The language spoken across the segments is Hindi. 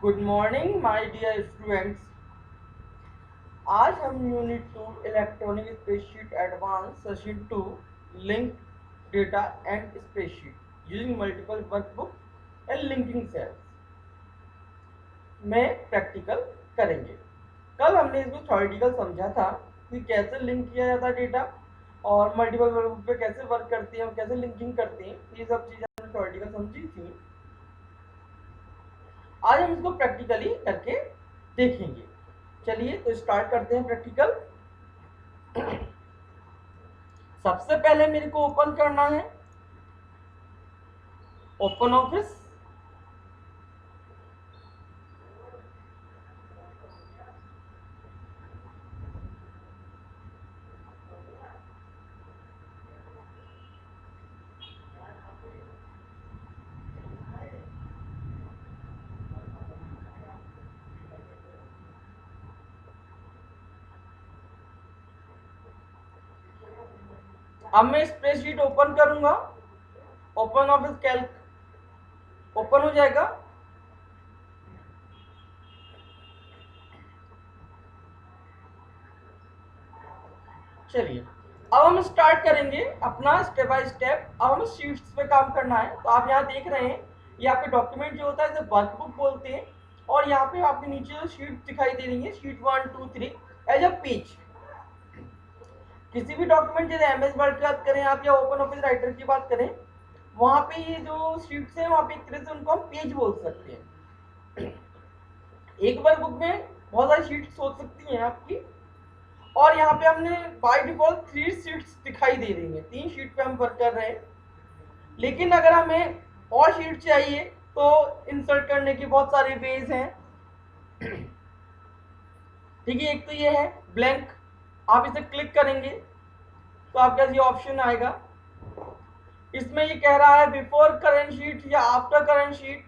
Good morning my dear students. आज हम unit 2 electronic spreadsheet advance session 2 link data and spreadsheet using multiple workbook and linking cells में प्रैक्टिकल करेंगे। कल हमने इसको थ्योरेटिकल समझा था कि कैसे लिंक किया जाता है डेटा और मल्टीपल वर्कबुक पे कैसे वर्क करते हैं और कैसे लिंकिंग करते हैं, ये सब चीज़ें हमने थ्योरेटिकल समझी थी। आज हम इसको प्रैक्टिकली करके देखेंगे। चलिए तो स्टार्ट करते हैं प्रैक्टिकल। सबसे पहले मेरे को ओपन करना है ओपन ऑफिस। अब मैं स्प्रेडशीट ओपन करूंगा, ओपन ऑफिस कैल्क ओपन हो जाएगा। चलिए अब हम स्टार्ट करेंगे अपना स्टेप बाय स्टेप। अब हमें शीट्स पे काम करना है। तो आप यहाँ देख रहे हैं, ये आपके डॉक्यूमेंट जो होता है इसे वर्कबुक बोलते हैं। और यहाँ पे आपके नीचे जो शीट दिखाई दे रही है, शीट 1 2 3 एज अ पेज। किसी भी डॉक्यूमेंट जैसे एमएस वर्ड की बात करें आप या ओपन ऑफिस राइटर की बात करें, वहां पे ये जो शीट्स हैं वहां पे एक तरह से उनको हम पेज बोल सकते हैं। एक वर्कबुक में बहुत सारी शीट्स हो सकती हैं आपकी, और यहाँ पे हमने बाय डिफॉल्ट 3 शीट्स दिखाई दे रही हैं। 3 शीट पे हम वर्क कर रहे हैं, लेकिन अगर हमें और शीट चाहिए तो इंसर्ट करने के बहुत सारे वेज हैं। ठीक है, एक तो ये है ब्लैंक। आप इसे क्लिक करेंगे तो आपके पास ये ऑप्शन आएगा। इसमें ये कह रहा है बिफोर करंट शीट या आफ्टर करंट शीट,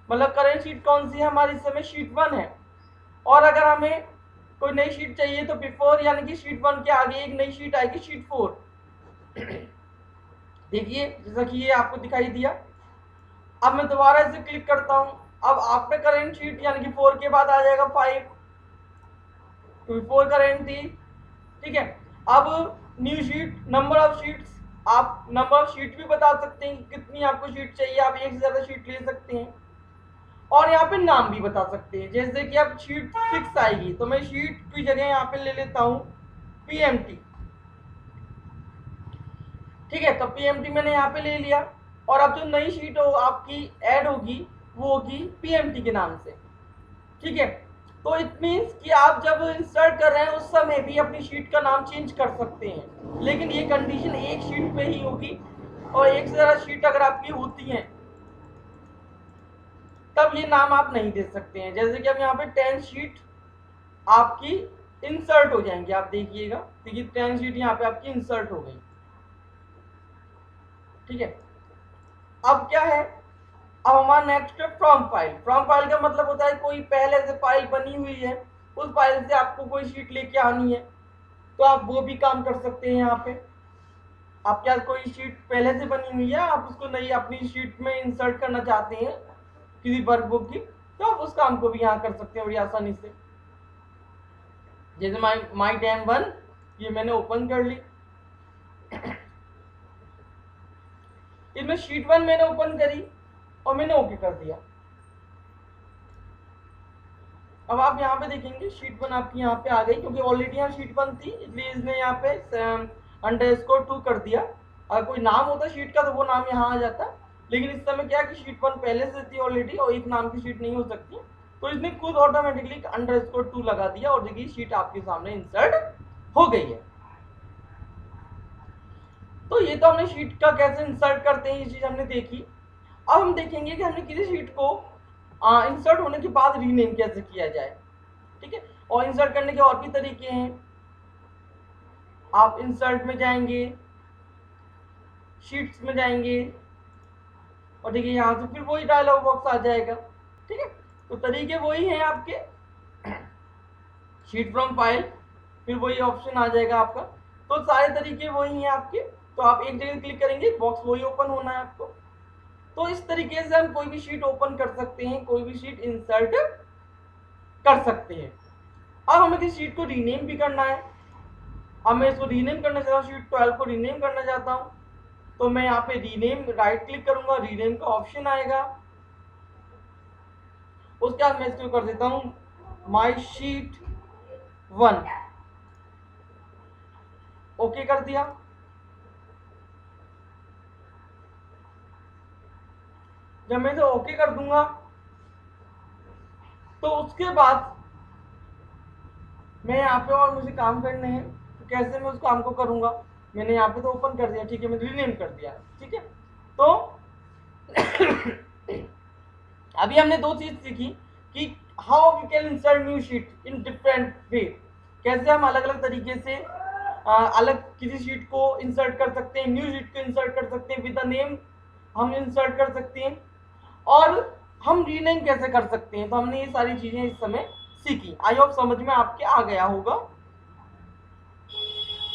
मतलब करंट शीट कौन सी है हमारी, इस समय शीट 1 है। और अगर हमें कोई नई शीट चाहिए तो बिफोर यानी कि शीट 1 के आगे एक नई शीट आएगी, शीट 4। देखिए जैसा कि ये आपको दिखाई दिया। अब मैं दोबारा इसे क्लिक करता हूं, अब आफ्टर करंट शीट यानी कि 4 के बाद आ जाएगा 5, तो बिफोर करंट थी। ठीक है, अब new sheet, number of sheets, आप नंबर ऑफ शीट भी बता सकते हैं कि कितनी आपको शीट चाहिए, आप एक से ज्यादा शीट ले सकते हैं। और यहाँ पे नाम भी बता सकते हैं, जैसे कि अब शीट 6 आएगी तो मैं शीट की जगह यहाँ पे ले लेता हूँ पीएमटी। ठीक है, तो पीएमटी मैंने यहाँ पे ले लिया। और अब जो नई शीट हो आपकी ऐड होगी वो होगी पीएमटी के नाम से। ठीक है, तो इट मीन्स कि आप जब इंसर्ट कर रहे हैं उस समय भी अपनी शीट का नाम चेंज कर सकते हैं, लेकिन ये कंडीशन एक शीट पे ही होगी। और एक से ज़्यादा शीट अगर आपकी होती हैं तब ये नाम आप नहीं दे सकते हैं। जैसे कि अब यहाँ पे 10 शीट आपकी इंसर्ट हो जाएंगे, आप देखिएगा, देखिए 10 शीट यहाँ पे आपकी इंसर्ट हो गई। ठीक है, अब क्या है, अब हमारा नेक्स्ट है फ्रॉम फाइल। फ्रॉम फाइल का मतलब होता है कोई पहले से फाइल बनी हुई है, उस फाइल से आपको कोई शीट लेके आनी है तो आप वो भी काम कर सकते हैं। यहाँ पे आपके पास कोई शीट पहले से बनी हुई है, आप उसको नई अपनी शीट में इंसर्ट करना चाहते हैं किसी वर्कबुक की, तो आप उस काम को भी यहाँ कर सकते हैं बड़ी आसानी से। जैसे माई टैम 1 ये मैंने ओपन कर ली। इसमें शीट 1 मैंने ओपन करी और मैंने ओके कर दिया। अब आप यहाँ पे देखेंगे शीट 1 आपकी यहाँ पे आ गई, क्योंकि ऑलरेडी यहाँ शीट 1 थी इसलिए इसने यहाँ पे _2 कर दिया। अगर कोई नाम होता शीट का तो वो नाम यहाँ आ जाता, लेकिन इस समय क्या है कि शीट 1 पहले से थी ऑलरेडी और एक नाम की शीट नहीं हो सकती, तो इसने खुद ऑटोमेटिकली _2 लगा दिया और देखिए शीट आपके सामने इंसर्ट हो गई है। तो ये तो हमने शीट का कैसे इंसर्ट करते हैं ये चीज हमने देखी। अब हम देखेंगे कि हमने किसी शीट को इंसर्ट होने के बाद रीनेम कैसे किया जाए। ठीक है, और इंसर्ट करने के और भी तरीके हैं। आप इंसर्ट में जाएंगे, शीट्स में जाएंगे और देखिए यहाँ से फिर वही डायलॉग बॉक्स आ जाएगा। ठीक है, तो तरीके वही हैं आपके, शीट फ्रॉम फाइल, फिर वही ऑप्शन आ जाएगा आपका। तो सारे तरीके वही हैं आपके। तो आप एक जगह क्लिक करेंगे, बॉक्स वही ओपन होना है आपको। तो इस तरीके से हम कोई भी शीट ओपन कर सकते हैं, कोई भी शीट इंसर्ट कर सकते हैं। अब हमें किसी शीट को रीनेम भी करना है। अब मैं इसको रीनेम करना चाहता हूँ, शीट 12 को रीनेम करना चाहता हूँ, तो मैं यहाँ पे रीनेम राइट क्लिक करूंगा, रीनेम का ऑप्शन आएगा। उसके बाद मैं इसको कर देता हूँ माई शीट 1, ओके कर दिया। जब मैं इसे ओके कर दूंगा तो उसके बाद मैं यहाँ पे और मुझे काम करने हैं, तो कैसे मैं उस काम को करूंगा। मैंने यहाँ पे तो ओपन कर दिया, ठीक है, मैंने रीनेम कर दिया, ठीक है। तो अभी हमने दो चीज सीखी कि how we can insert new sheet in different way, कैसे हम अलग अलग तरीके से अलग किसी शीट को इंसर्ट कर सकते हैं, न्यू शीट को इंसर्ट कर सकते हैं, विद द नेम हम इंसर्ट कर सकते हैं, और हम रीनेम कैसे कर सकते हैं। तो हमने ये सारी चीजें इस समय सीखी। आई होप समझ में आपके आ गया होगा,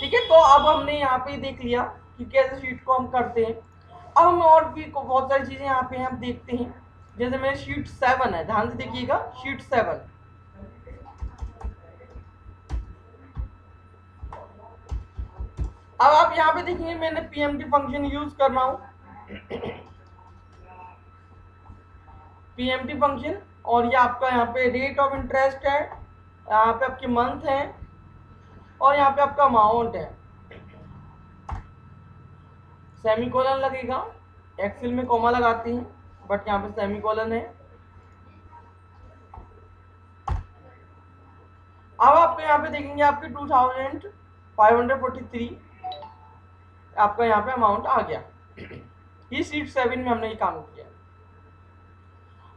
ठीक है। तो अब हमने यहाँ पे देख लिया कि कैसे शीट को हम करते हैं। अब हम और भी बहुत सारी चीजें यहाँ पे हम देखते हैं। जैसे मेरे शीट 7 है, ध्यान से देखिएगा, शीट 7। अब आप यहाँ पे देखिए मैंने पीएमटी फंक्शन यूज कर रहा हूँ, पीएमटी फंक्शन, और ये आपका यहाँ पे रेट ऑफ इंटरेस्ट है, यहाँ पे आपकी मंथ है, और यहाँ पे आपका अमाउंट है। सेमीकोलन लगेगा, एक्सेल में कॉमा लगाते हैं, बट यहाँ पे सेमीकोलन है। अब आप यहाँ पे देखेंगे आपके 2543 आपका यहाँ पे अमाउंट आ गया। ये शीट 7 में हमने ये काम किया।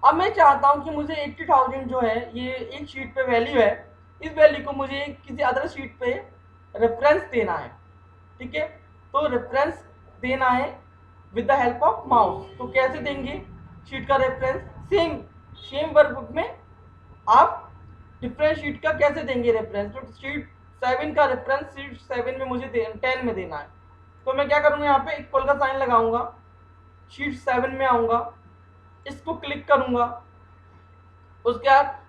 अब मैं चाहता हूँ कि मुझे 80,000 जो है ये एक शीट पे वैल्यू है, इस वैल्यू को मुझे किसी अदर शीट पे रेफरेंस देना है, ठीक है। तो रेफरेंस देना है with the help of mouse. तो कैसे देंगे शीट का रेफरेंस, सेम वर्कबुक में आप डिफरेंट शीट का कैसे देंगे रेफरेंस। तो शीट 7 का रेफरेंस शीट 7 में मुझे 10 में देना है। तो मैं क्या करूँगा, यहाँ पे इक्वल का साइन लगाऊंगा, शीट 7 में आऊँगा, इसको क्लिक करूँगा, उसके बाद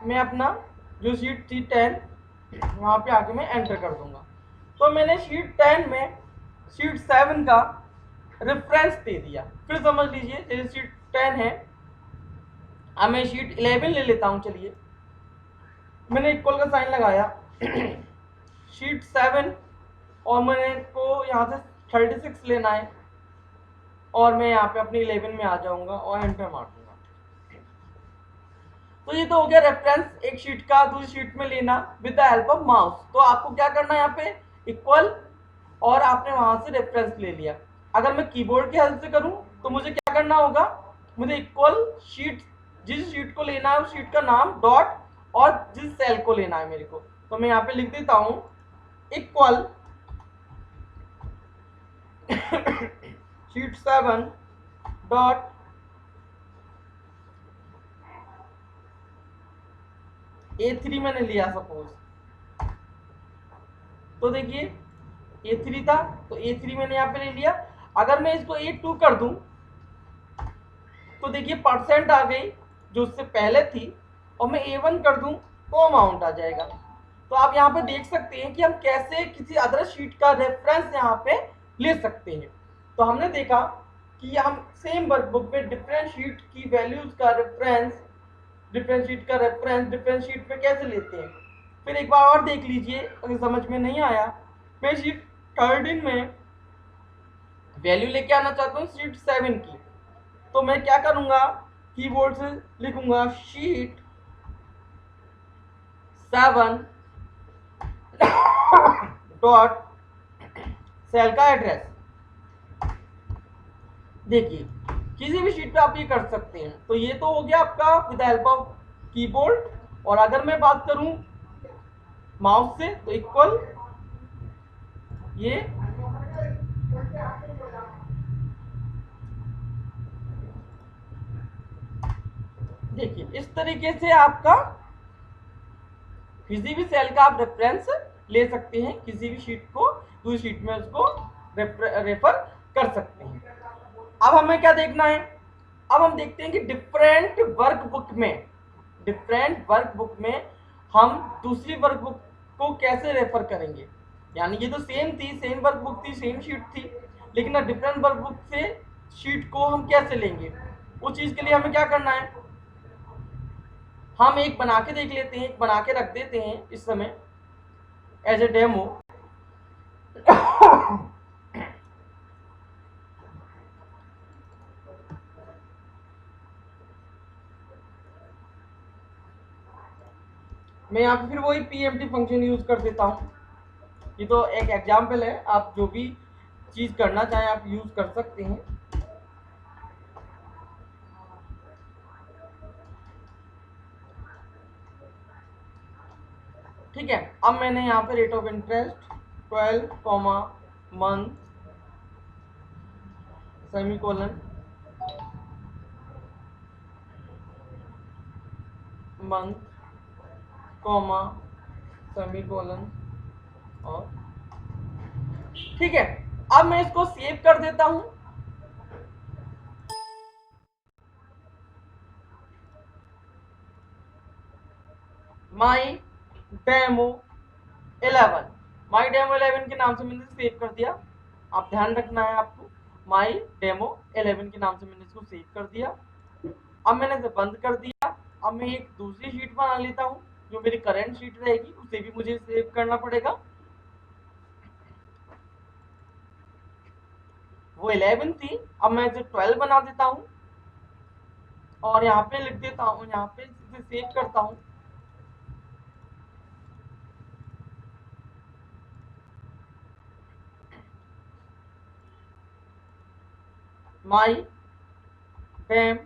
मैं अपना जो शीट थी 10 वहाँ पे आके मैं एंटर कर दूंगा। तो मैंने शीट 10 में शीट 7 का रेफरेंस दे दिया। फिर समझ लीजिए जैसे शीट 10 है, अब मैं शीट 11 ले लेता हूँ। चलिए मैंने इक्वल का साइन लगाया, शीट 7, और मैंने को यहाँ से 36 लेना है, और मैं यहाँ पे अपनी 11 में आ जाऊंगा और एंटर मार दूंगा। तो ये तो हो गया रेफरेंस एक शीट का दूसरी शीट में लेना with the help of mouse. तो आपको क्या करना है, यहाँ पे इक्वल, और आपने वहां से रेफरेंस ले लिया। अगर मैं कीबोर्ड की हेल्प से करूं तो मुझे क्या करना होगा, मुझे इक्वल शीट, जिस शीट को लेना है उस शीट का नाम डॉट, और जिस सेल को लेना है मेरे को, तो मैं यहाँ पे लिख देता हूं इक्वल शीट 7 डॉट A3 मैंने लिया सपोज। तो देखिए A3 था, तो A3 मैंने यहाँ पे ले लिया। अगर मैं इसको A2 कर दूं तो देखिए परसेंट आ गई जो उससे पहले थी, और मैं A1 कर दूं तो अमाउंट आ जाएगा। तो आप यहाँ पे देख सकते हैं कि हम कैसे किसी अदर शीट का रेफरेंस यहाँ पे ले सकते हैं। तो हमने देखा कि हम सेम वर्कबुक में डिफरेंट शीट की वैल्यूज का रेफरेंस, डिफरेंट शीट का रेफरेंस डिफरेंट शीट पे कैसे लेते हैं। फिर एक बार और देख लीजिए, अगर समझ में नहीं आया, मैं शीट 13 में वैल्यू लेके आना चाहता हूँ शीट 7 की। तो मैं क्या करूँगा, कीबोर्ड से लिखूंगा शीट 7 डॉट सेल का एड्रेस। देखिए किसी भी शीट पे आप ये कर सकते हैं। तो ये तो हो गया आपका विद हेल्प ऑफ कीबोर्ड। और अगर मैं बात करूं माउस से तो इक्वल ये देखिए इस तरीके से आपका किसी भी सेल का आप रेफरेंस ले सकते हैं, किसी भी शीट को दूसरी शीट में उसको रेफर कर सकते हैं। अब हमें क्या देखना है, अब हम देखते हैं कि डिफरेंट वर्कबुक में हम दूसरी वर्कबुक को कैसे रेफर करेंगे। यानी ये तो सेम थी, सेम वर्कबुक थी, सेम शीट थी, लेकिन डिफरेंट वर्कबुक से शीट को हम कैसे लेंगे, उस चीज के लिए हमें क्या करना है, हम एक बना के देख लेते हैं, एक बना के रख देते हैं इस समय एज ए डेमो। मैं यहाँ पे फिर वही पीएमटी फंक्शन यूज कर देता हूँ। ये तो एक एग्जाम्पल है, आप जो भी चीज करना चाहें आप यूज कर सकते हैं। ठीक है, अब मैंने यहाँ पे rate of interest 12, month semicolon month comma semicolon और ठीक है। अब मैं इसको सेव कर देता हूं। माई डेमो 11 माई डेमो 11 के नाम से मैंने सेव कर दिया। आप ध्यान रखना है आपको, माई डेमो 11 के नाम से मैंने इसको सेव कर दिया। अब मैंने इसे बंद कर दिया। अब मैं एक दूसरी शीट बना लेता हूँ, जो मेरी करंट शीट रहेगी उसे भी मुझे सेव करना पड़ेगा। वो 11 थी, अब मैं इसे 12 बना देता हूँ और यहाँ पे लिख देता हूँ, यहाँ पे इसे सेव करता हूँ। माई डेम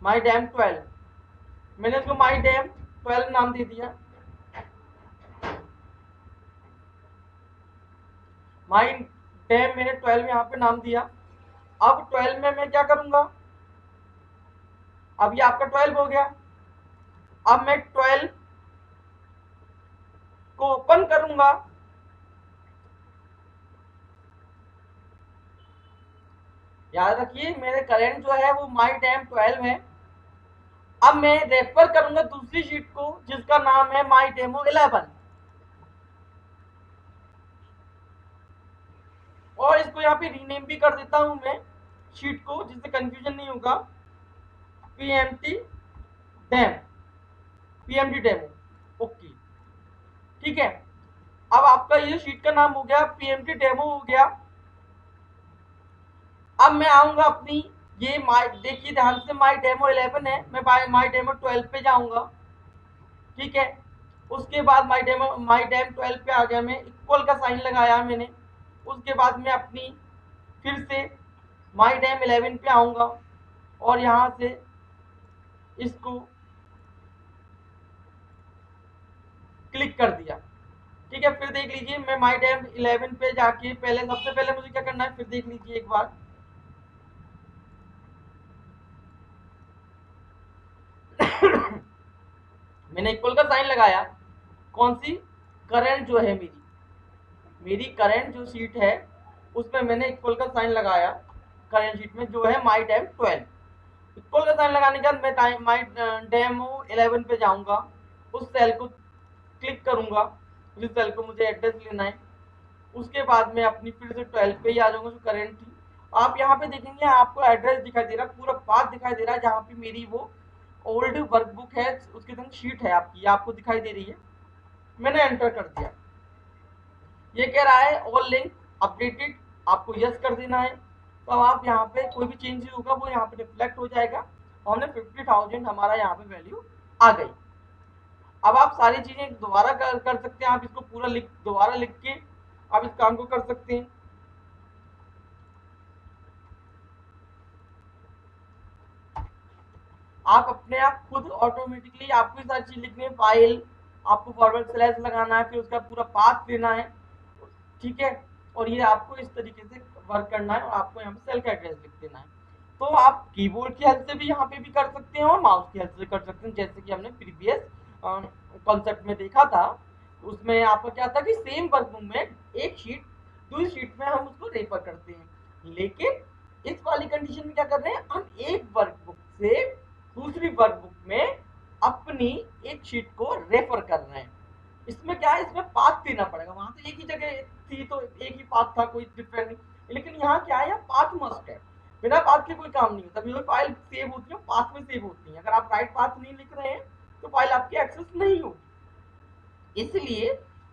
माई डैम 12, मैंने इसको माई डैम 12 नाम दे दिया। माई डैम मैंने 12 यहाँ पे नाम दिया। अब 12 में मैं क्या करूंगा, अब ये आपका 12 हो गया। अब मैं 12 को ओपन करूंगा। याद रखिए मेरे करंट जो है वो माई डैम 12 है। अब मैं रेफर करूंगा दूसरी शीट को जिसका नाम है माई डेमो 11 और इसको यहाँ पे रीनेम भी कर देता हूं मैं शीट को, जिससे कंफ्यूजन नहीं होगा। PMT demo okay. ठीक है, अब आपका ये शीट का नाम हो गया पीएमटी डेमो हो गया। अब मैं आऊंगा अपनी ये देखिए ध्यान से, माई डेमो 11 है, मैं माई डेमो 12 पे जाऊंगा। ठीक है, उसके बाद माई डेम 12 पे आ गया, मैं इक्वल का साइन लगाया मैंने। उसके बाद मैं अपनी फिर से माई डेम 11 पे आऊंगा और यहाँ से इसको क्लिक कर दिया। ठीक है, फिर देख लीजिए मैं माई डेम 11 पे जाके पहले सबसे पहले मुझे क्या करना है, फिर देख लीजिए एक बार। मैंने इक्वल का साइन लगाया, कौन सी करंट जो है मेरी करंट जो शीट है उसमें मैंने इक्वल का साइन लगाया। करंट शीट में जो है माई डैम 12, इक्वल का साइन लगाने के बाद मैं माई डेमो 11 पे जाऊंगा, उस सेल को क्लिक करूंगा जिस सेल को मुझे एड्रेस लेना है। उसके बाद मैं अपनी फिर से 12 पे ही आ जाऊंगा जो करंट थी। आप यहाँ पे देखेंगे आपको एड्रेस दिखाई दे रहा है, पूरा पाथ दिखाई दे रहा है जहाँ पे मेरी वो ओल्ड वर्कबुक है, उसके संग शीट है आपकी, आपको दिखाई दे रही है। मैंने एंटर कर दिया। ये कह रहा है ऑल लिंक अपडेटेड, आपको यस कर देना है। तो अब आप यहाँ पे कोई भी चेंज होगा वो यहाँ पे रिफ्लेक्ट हो जाएगा। हमने 50,000 हमारा यहाँ पे वैल्यू आ गई। अब आप सारी चीजें दोबारा कर सकते हैं, आप इसको पूरा दोबारा लिख के आप इस काम को कर सकते हैं। आप अपने आप खुद ऑटोमेटिकली आपको सारी चीज लिखनी है, फाइल आपको फॉरवर्ड स्लैश लगाना है, फिर उसका पूरा पाथ लेना है। ठीक है, और ये आपको इस तरीके से वर्क करना है और आपको यहाँ पे सेल का एड्रेस लिख देना है। तो आप कीबोर्ड की हेल्प से भी यहाँ पे भी कर सकते हैं और माउस की हेल्प से कर सकते हैं, जैसे कि हमने प्रीवियस कॉन्सेप्ट में देखा था। उसमें आपका क्या था कि सेम वर्कबुक में एक शीट दूसरी शीट में हम उसको रेफर करते हैं, लेकिन इस वाली कंडीशन में क्या कर रहे हैं, हम एक वर्कबुक से दूसरी वर्कबुक में अपनी एक शीट को रेफर कर रहे हैं। इसमें क्या है, इसमें पाथ देना पड़ेगा, वहां तो एक ही जगह थी तो एक ही पाथ था, कोई डिफरेंट नहीं, लेकिन यहाँ क्या है, यहाँ पाथ मस्ट है, बिना पाथ के कोई काम नहीं होता। जो फाइल सेव होती है पाथ में सेव होती है, अगर आप राइट पाथ नहीं लिख रहे हैं तो फाइल आपकी एक्सेस नहीं होगी। इसलिए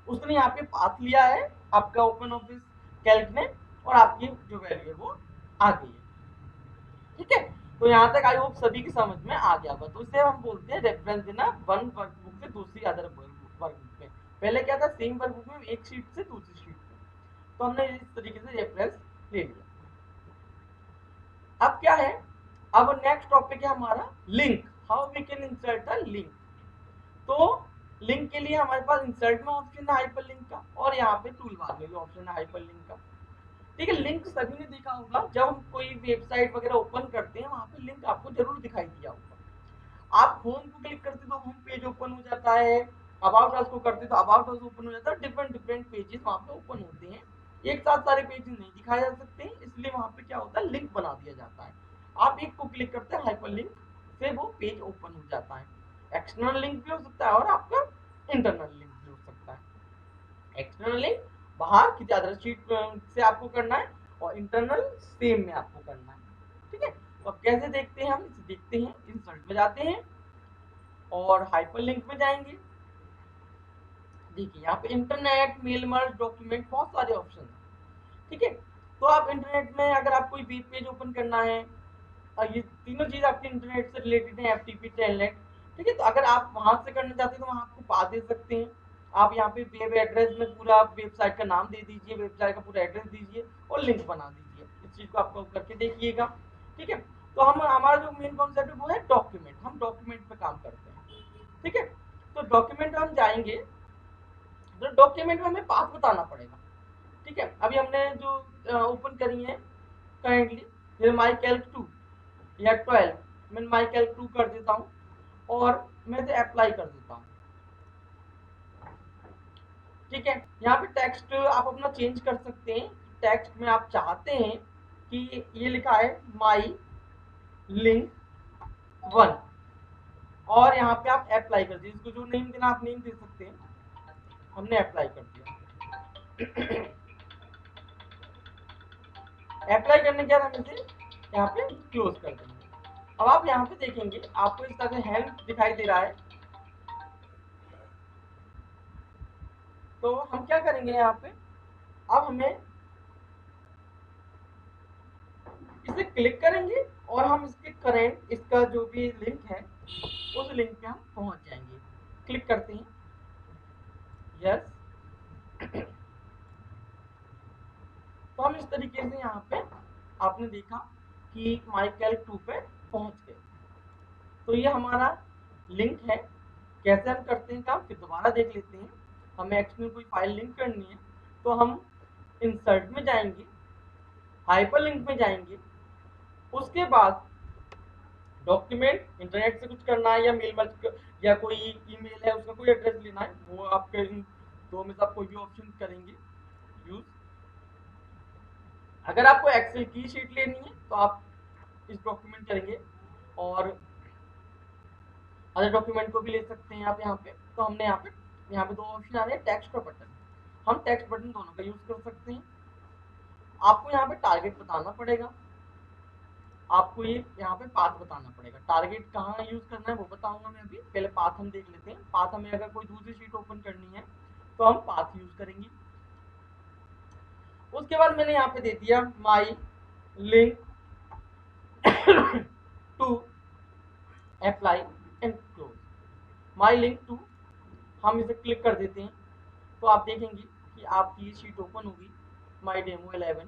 उसने यहाँ पे पाथ लिया है आपका ओपन ऑफिस कैल्क में, और आपकी जो वैल्यू है वो आ गई है। ठीक है, तो यहाँ तक आई होप सभी की समझ में आ गया होगा। तो इसे हम बोलते हैं रेफरेंस देना वन वर्कबुक से दूसरी अदर वर्कबुक में। पहले क्या था, सेम वर्कबुक में एक शीट से दूसरी शीट में, तो हमने इस तरीके से रेफरेंस ले लिया। अब क्या है, अब नेक्स्ट टॉपिक है हमारा link, how we can insert a link. तो लिंक के लिए हमारे पास इंसर्ट में ऑप्शन है हाइपर लिंक का, और यहाँ पे टूल बार में भी ऑप्शन है हाइपर लिंक का। ठीक है, लिंक सभी ने देखा होगा, जब हम कोई वेबसाइट वगैरह ओपन करते हैं वहां पे लिंक आपको जरूर दिखाई दिया होगा। आप होम को क्लिक करते तो होम पेज ओपन हो जाता है, अबाउट अस को करते तो अबाउट अस ओपन हो जाता है, डिफरेंट डिफरेंट पेजेस वहां पे ओपन होते हैं। एक साथ सारे पेजेस नहीं दिखाए जा सकते, इसलिए वहां पे क्या होता है, लिंक बना दिया जाता है। आप एक को क्लिक करते हैं हाइपर लिंक से वो पेज ओपन हो जाता है। एक्सटर्नल लिंक भी हो सकता है और आपका इंटरनल लिंक भी हो सकता है। एक्सटर्नल लिंक बाहर किसी अदर शीट से आपको करना है, और इंटरनल सेम में आपको करना है। ठीक है, तो अब कैसे देखते हैं, हम इसे देखते हैं, इंसर्ट में जाते हैं और हाइपरलिंक में जाएंगे। देखिए यहाँ पे इंटरनेट, मेल मर्ज, डॉक्यूमेंट, बहुत सारे ऑप्शन हैं। ठीक है, तो आप इंटरनेट में अगर आप कोई वेब पेज ओपन करना है, और ये तीनों चीज आपके इंटरनेट से रिलेटेड है, एफटीपी, टेलनेट। ठीक है, तो अगर आप वहां से करना चाहते हैं तो वहां आपको पास दे सकते हैं। आप यहाँ पे वेब एड्रेस में पूरा वेबसाइट का नाम दे दीजिए, वेबसाइट का पूरा एड्रेस दीजिए और लिंक बना दीजिए। इस चीज को आपको करके देखिएगा। ठीक है, तो हम हमारा जो मेन कॉन्सेप्ट है वो है डॉक्यूमेंट, हम डॉक्यूमेंट पे काम करते हैं। ठीक है, तो डॉक्यूमेंट में हम जाएंगे, तो डॉक्यूमेंट में हमें पाथ बताना पड़ेगा। ठीक है, अभी हमने जो ओपन करी है करेंटली माई कैल्क 2 या 12, मैं माई कैल्क 2 कर देता हूँ और मैं इसे अप्लाई कर देता हूँ। ठीक है, यहाँ पे टेक्स्ट आप अपना चेंज कर सकते हैं। टेक्स्ट में आप चाहते हैं कि ये लिखा है माई लिंक 1, और यहाँ पे आप अप्लाई कर दीजिए, इसको जो नेम देना आप नेम दे सकते हैं। हमने अप्लाई कर दिया। अप्लाई करने के बाद हम इसे यहाँ पे क्लोज कर देंगे। अब आप यहाँ पे देखेंगे आपको इस तरह से हेल्प दिखाई दे रहा है। तो हम क्या करेंगे यहाँ पे, अब हमें इसे क्लिक करेंगे और हम इसके करेंट, इसका जो भी लिंक है उस लिंक पे हम पहुंच जाएंगे। क्लिक करते हैं, यस। तो हम इस तरीके से यहाँ पे आपने देखा कि माई कैल्क 2 पे पहुंच गए। तो ये हमारा लिंक है। कैसे हम करते हैं काम, फिर दोबारा देख लेते हैं। हमें एक्चुअली कोई फाइल लिंक करनी है, तो हम इंसर्ट में जाएंगे, हाइपर लिंक में जाएंगे, उसके बाद डॉक्यूमेंट, इंटरनेट से कुछ करना है या मेल मर्ज या कोई ईमेल है उसका कोई एड्रेस लेना है, वो आपके इन दो में से आप कोई भी ऑप्शन करेंगे यूज। अगर आपको एक्सेल की शीट लेनी है तो आप इस डॉक्यूमेंट करेंगे, और अदर डॉक्यूमेंट को भी ले सकते हैं आप यहाँ पे। तो हमने यहाँ पे दो ऑप्शन आ रहे हैं, टेक्स्ट और बटन। हम टेक्स्ट बटन दोनों का यूज कर सकते हैं। आपको यहाँ पे टारगेट बताना पड़ेगा, आपको ये यहाँ पे पाथ बताना पड़ेगा। टारगेट कहाँ यूज करना है वो बताऊंगा मैं अभी, पहले पाथ हम देख लेते हैं। पाथ हमें अगर कोई दूसरी शीट ओपन करनी है तो हम पाथ यूज करेंगे। उसके बाद मैंने यहाँ पे दे दिया my link to apply and close. My link to, हम इसे क्लिक कर देते हैं, तो आप देखेंगे कि आपकी शीट ओपन होगी, माई डेमो 11।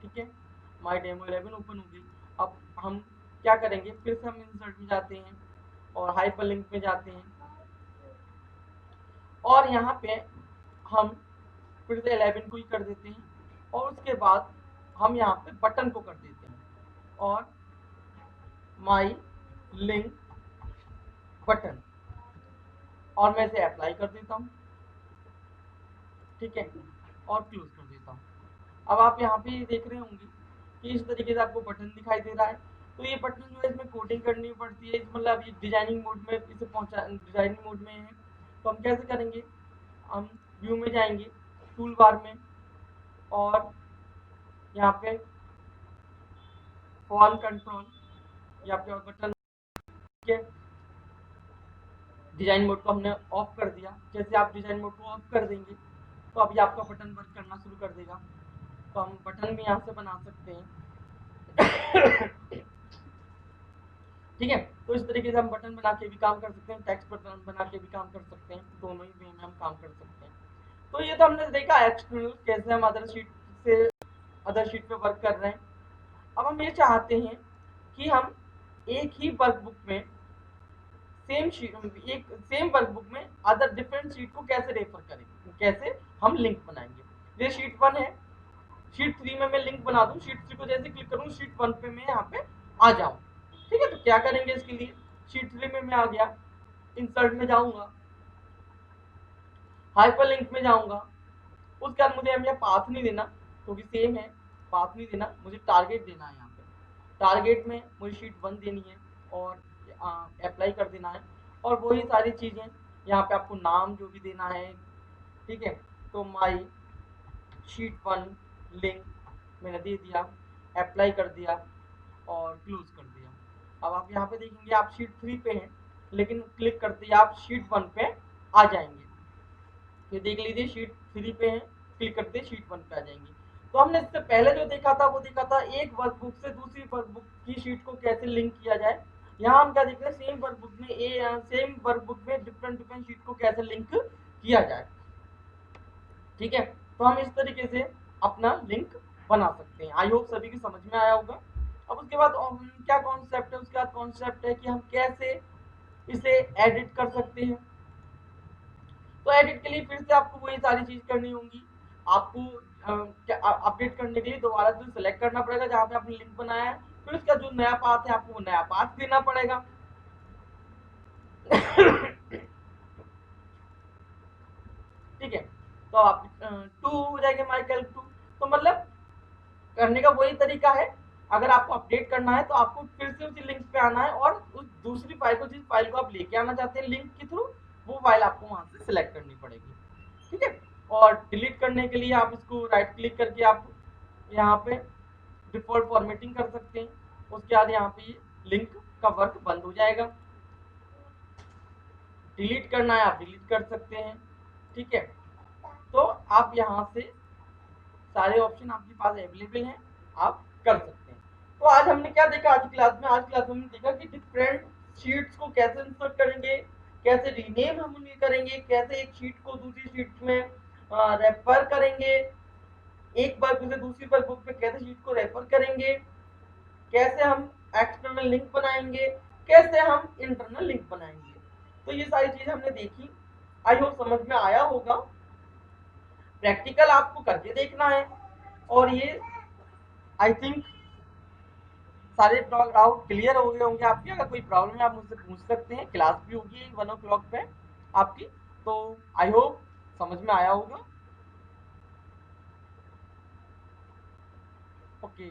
ठीक है, माई डेमो 11 ओपन होगी। अब हम क्या करेंगे, फिर से हम इंसर्ट में जाते हैं और हाइपर लिंक में जाते हैं, और यहाँ पे हम फिर से 11 को ही कर देते हैं, और उसके बाद हम यहाँ पे बटन को कर देते हैं और माई लिंक बटन और मैं इसे अप्लाई कर देता हूँ, ठीक है, और क्लोज कर देता हूँ। अब आप यहाँ पे देख रहे होंगे कि इस तरीके से आपको बटन दिखाई दे रहा है। तो ये बटन जो है इसमें कोडिंग करनी पड़ती है, मतलब ये डिजाइनिंग मोड में इसे पहुंचा, डिजाइनिंग मोड में है। तो हम कैसे करेंगे, हम व्यू में जाएंगे, टूल बार में, और यहाँ पे फॉर्म कंट्रोल, यहाँ पे बटन के डिजाइन मोड को हमने ऑफ कर दिया। जैसे आप डिजाइन मोड को ऑफ कर देंगे तो अभी आपका बटन वर्क करना शुरू कर देगा। तो हम बटन भी यहाँ से बना सकते हैं ठीक है। तो इस तरीके से हम बटन बना के भी काम कर सकते हैं, टेक्स्ट बटन बना के भी काम कर सकते हैं, दोनों ही वे में हम काम कर सकते हैं। तो ये तो हमने देखा एक्सटर्नल कैसे हम अदर शीट से अदर शीट पे वर्क कर रहे हैं। अब हम ये चाहते हैं कि हम एक ही वर्कबुक में सेम वर्कबुक में अदर डिफरेंट शीट को कैसे रेफर करेंगे, कैसे हम लिंक बनाएंगे। ये शीट 1 है, शीट 3 में मैं लिंक बना दूं, शीट 3 को जैसे क्लिक करूं शीट 1 पे मैं यहाँ पे आ जाऊं, ठीक है। तो क्या करेंगे इसके लिए, शीट 3 में मैं आ गया, इंसर्ट में जाऊंगा, हाइपरलिंक में जाऊंगा। उसके बाद मुझे यहाँ पाथ नहीं देना क्योंकि सेम है, पाथ नहीं देना, मुझे टारगेट देना है। यहाँ पे टारगेट में मुझे शीट 1 देनी है और अप्लाई कर देना है, और वही सारी चीजें यहाँ पे आपको नाम जो भी देना है, ठीक है। तो माई शीट 1 लिंक मैंने दे दिया, अप्लाई कर दिया और क्लोज कर दिया। अब आप यहाँ पे देखेंगे आप शीट 3 पे हैं, लेकिन क्लिक करते ही आप शीट 1 पे आ जाएंगे। ये देख लीजिए शीट 3 पे हैं, क्लिक करते शीट 1 पे आ जाएंगे। तो हमने इससे पहले जो देखा था वो देखा था एक वर्कबुक से दूसरी वर्कबुक की शीट को कैसे लिंक किया जाए। यहाँ हम क्या देख रहे हैं, सेम वर्कबुक में डिफरेंट डिफरेंट शीट को कैसे लिंक किया जाए, ठीक है। तो हम इस तरीके से अपना लिंक बना सकते हैं। आई होप सभी की समझ में आया होगा। अब उसके बाद क्या कॉन्सेप्ट है, उसके बाद कॉन्सेप्ट है कि हम कैसे इसे एडिट कर सकते हैं। तो एडिट के लिए फिर से आपको वही सारी चीज करनी होगी। आपको अपडेट करने के लिए दोबारा से सेलेक्ट करना पड़ेगा जहाँ पे आपने लिंक बनाया है, फिर उसका जो नया पाथ है आपको वो नया पाथ देना पड़ेगा ठीक है। तो आप 2 हो जाएगा माइकल 2। तो मतलब करने का वही तरीका है। अगर आपको अपडेट करना है तो आपको फिर से उसी लिंक पे आना है और उस दूसरी फाइल को, जिस फाइल को आप लेके आना चाहते हैं लिंक के थ्रू, वो फाइल आपको वहां से सिलेक्ट करनी पड़ेगी, ठीक है। और डिलीट करने के लिए आप इसको राइट क्लिक करके आप यहाँ पे डिफॉल्ट फॉर्मेटिंग कर सकते हैं। उसके बाद यहाँ पे लिंक का वर्क बंद हो जाएगा। डिलीट करना है आप डिलीट कर सकते हैं, ठीक है। तो आप यहाँ से सारे ऑप्शन आपके पास अवेलेबल हैं, आप कर सकते हैं। तो आज हमने क्या देखा, आज क्लास में हमने देखा कि डिफरेंट शीट्स को कैसे इंसर्ट करेंगे, कैसे रीनेम हम उन्हें करेंगे, कैसे एक शीट को दूसरी शीट में रेफर करेंगे, एक वर्कबुक से दूसरी वर्कबुक पे कैसे शीट को रेफर करेंगे, कैसे हम एक्सटर्नल लिंक बनाएंगे, कैसे हम इंटरनल लिंक बनाएंगे। तो ये सारी चीज हमने देखी, आई होप समझ में आया होगा। प्रैक्टिकल आपको करके देखना है, और ये आई थिंक सारे डाउट क्लियर हो गए होंगे आपके। अगर कोई प्रॉब्लम है आप मुझसे पूछ सकते हैं, क्लास भी होगी 1 o'clock पे आपकी। तो आई होप समझ में आया होगा। ओके।